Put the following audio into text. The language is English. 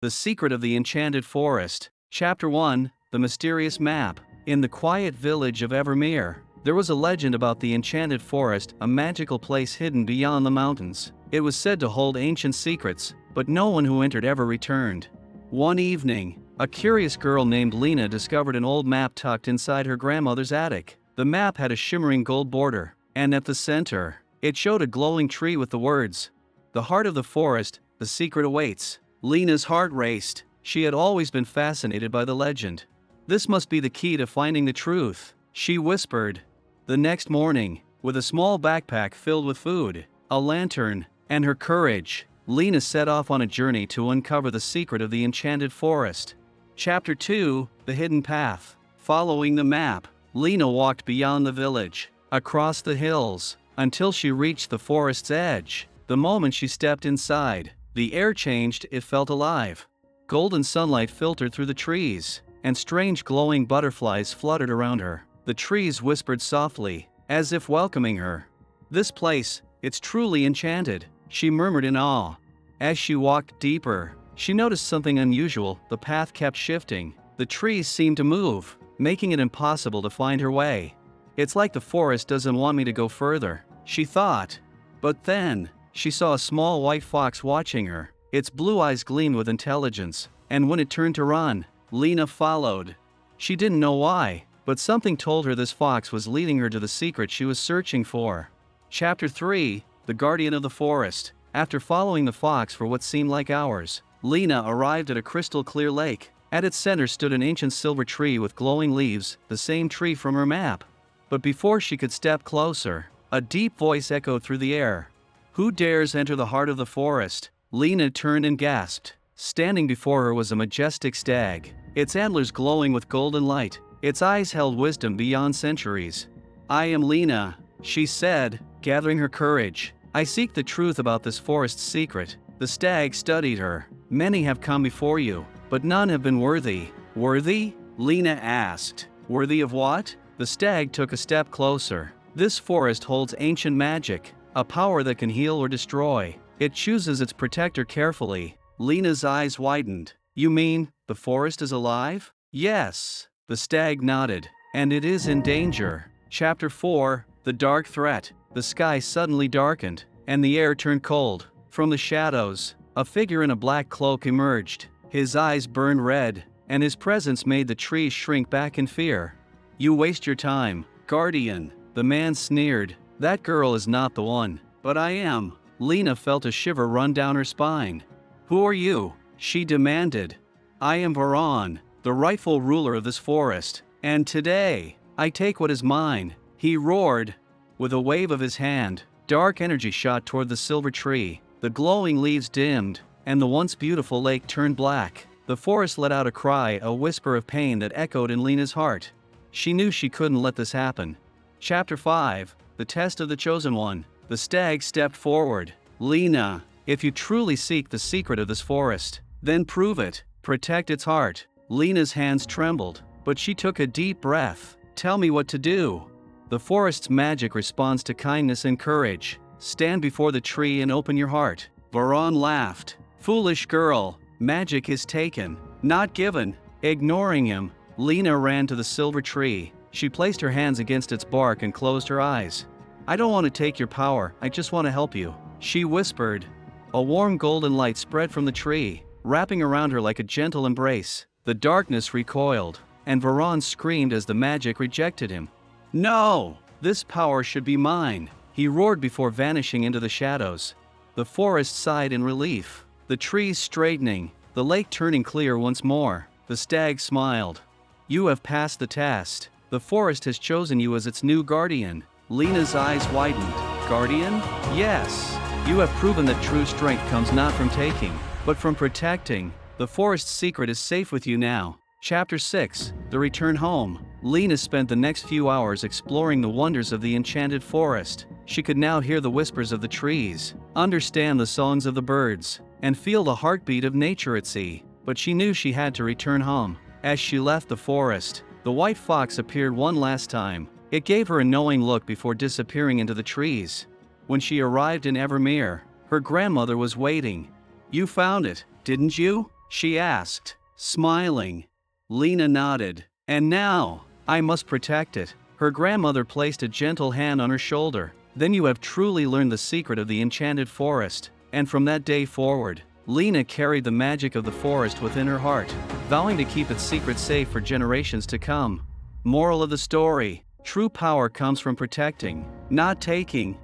The Secret of the Enchanted Forest. Chapter 1, The Mysterious Map. In the quiet village of Evermere, there was a legend about the Enchanted Forest, a magical place hidden beyond the mountains. It was said to hold ancient secrets, but no one who entered ever returned. One evening, a curious girl named Lena discovered an old map tucked inside her grandmother's attic. The map had a shimmering gold border, and at the center, it showed a glowing tree with the words, "The heart of the forest, the secret awaits." Lena's heart raced. She had always been fascinated by the legend. This must be the key to finding the truth, she whispered. The next morning, with a small backpack filled with food, a lantern, and her courage, Lena set off on a journey to uncover the secret of the Enchanted Forest. Chapter 2, The Hidden Path. Following the map, Lena walked beyond the village, across the hills, until she reached the forest's edge. The moment she stepped inside, the air changed. It felt alive. Golden sunlight filtered through the trees, and strange glowing butterflies fluttered around her. The trees whispered softly, as if welcoming her. "This place, it's truly enchanted," she murmured in awe. As she walked deeper, she noticed something unusual. The path kept shifting. The trees seemed to move, making it impossible to find her way. "It's like the forest doesn't want me to go further," she thought. But then, she saw a small white fox watching her. Its blue eyes gleamed with intelligence, and when it turned to run, Lena followed. She didn't know why, but something told her this fox was leading her to the secret she was searching for. Chapter 3, The Guardian of the Forest. After following the fox for what seemed like hours, Lena arrived at a crystal-clear lake. At its center stood an ancient silver tree with glowing leaves, the same tree from her map. But before she could step closer, a deep voice echoed through the air. "Who dares enter the heart of the forest?" Lena turned and gasped. Standing before her was a majestic stag, its antlers glowing with golden light. Its eyes held wisdom beyond centuries. "I am Lena," she said, gathering her courage. "I seek the truth about this forest's secret." The stag studied her. "Many have come before you, but none have been worthy." "Worthy?" Lena asked. "Worthy of what?" The stag took a step closer. "This forest holds ancient magic, a power that can heal or destroy. It chooses its protector carefully." Lena's eyes widened. "You mean, the forest is alive?" "Yes." The stag nodded. "And it is in danger." Chapter 4, The Dark Threat. The sky suddenly darkened, and the air turned cold. From the shadows, a figure in a black cloak emerged. His eyes burned red, and his presence made the trees shrink back in fear. "You waste your time, Guardian," the man sneered. "That girl is not the one." "But I am." Lena felt a shiver run down her spine. "Who are you?" she demanded. "I am Varan, the rightful ruler of this forest, and today, I take what is mine," he roared. With a wave of his hand, dark energy shot toward the silver tree. The glowing leaves dimmed, and the once beautiful lake turned black. The forest let out a cry, a whisper of pain that echoed in Lena's heart. She knew she couldn't let this happen. Chapter 5, The Test of the Chosen One. The stag stepped forward. "Lena, if you truly seek the secret of this forest, then prove it. Protect its heart." Lena's hands trembled, but she took a deep breath. "Tell me what to do." "The forest's magic responds to kindness and courage. Stand before the tree and open your heart." Varan laughed. "Foolish girl, magic is taken, not given." Ignoring him, Lena ran to the silver tree. She placed her hands against its bark and closed her eyes. "I don't want to take your power, I just want to help you," she whispered. A warm golden light spread from the tree, wrapping around her like a gentle embrace. The darkness recoiled, and Varan screamed as the magic rejected him. "No! This power should be mine!" he roared before vanishing into the shadows. The forest sighed in relief, the trees straightening, the lake turning clear once more. The stag smiled. "You have passed the test. The forest has chosen you as its new guardian." Lena's eyes widened. "Guardian?" "Yes. You have proven that true strength comes not from taking, but from protecting. The forest's secret is safe with you now." Chapter 6, The Return Home. Lena spent the next few hours exploring the wonders of the enchanted forest. She could now hear the whispers of the trees, understand the songs of the birds, and feel the heartbeat of nature at sea. But she knew she had to return home. As she left the forest, the white fox appeared one last time. It gave her a knowing look before disappearing into the trees. When she arrived in Evermere, her grandmother was waiting. "You found it, didn't you?" she asked, smiling. Lena nodded. And now, I must protect it. Her grandmother placed a gentle hand on her shoulder. Then you have truly learned the secret of the enchanted forest. And from that day forward, Lena carried the magic of the forest within her heart, vowing to keep its secret safe for generations to come. Moral of the story: true power comes from protecting, not taking.